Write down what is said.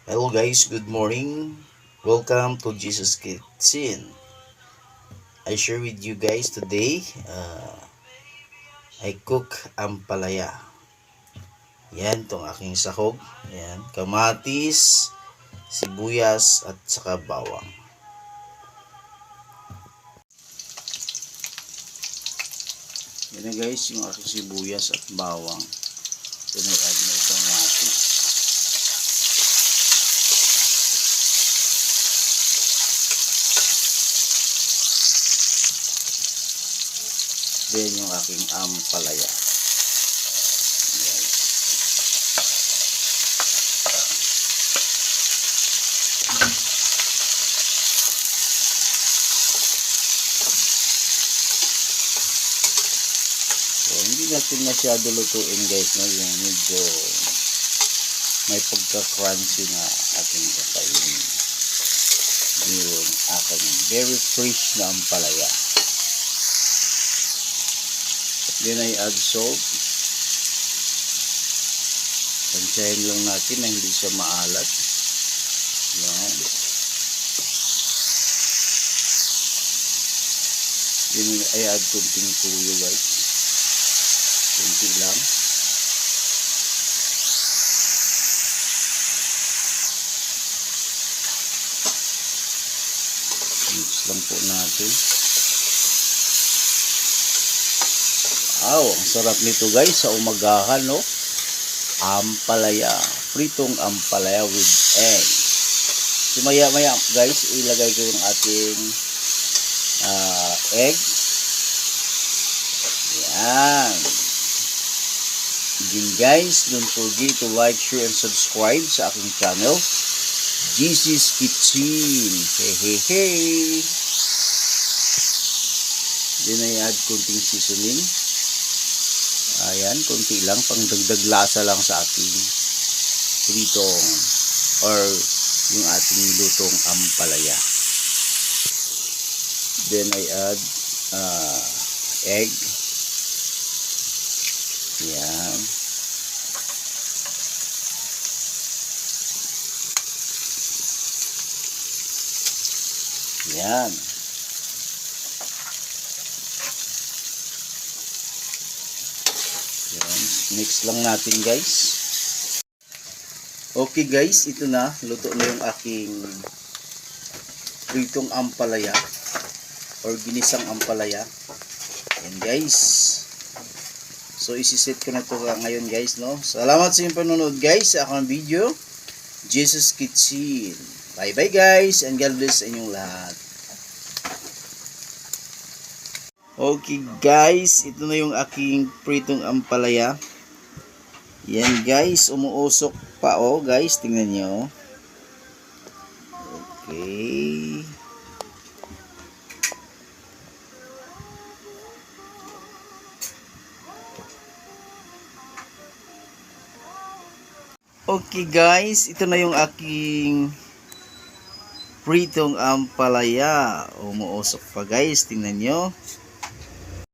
Hello guys, good morning. Welcome to Jesus Kitchen. I share with you guys today, I cook ampalaya. Yan, tong aking sahog. Yan, kamatis, sibuyas, at saka bawang. Yan na guys, yung aking sibuyas at bawang. Yan ay add na itong kamatis. Then yung aking ampalaya. So, hindi natin masyado lutuin guys, no? Yung medyo may pagka-crunchy na ating kakainin. Yung aking very fresh na ampalaya. Then I add salt. Tansyahin lang natin na hindi siya maalat. Yan. Then I add kunting tuyo guys. Kunti lang. Mix lang po natin. Wow, ang sarap nito guys sa umagahan, no? Ampalaya, pritong ampalaya with egg. So maya guys, ilagay ko yung ating egg. Yan. Again guys, don't forget to like, share, and subscribe sa aking channel, Jesus Kitchen. Hey. Then I add kunting seasoning. Ayan, konti lang, pang dagdag lasa lang sa ating pritong or yung ating lutong ampalaya. Then I add egg. Yan. Yan. Mix lang natin guys. Okay guys, ito na, luto na yung aking pritong ampalaya or ginisang ampalaya. Yan guys. So isiset ko na ito ngayon guys, no. Salamat sa inyong panonood guys sa aking video, Jesus Kitchen. Bye bye guys, and God bless sa inyong lahat. Okay guys, ito na yung aking pritong ampalaya. Yan guys, umuusok pa oh guys, tingnan nyo. Okay. Okay guys, ito na yung aking pritong ampalaya. Umuusok pa guys, tingnan nyo.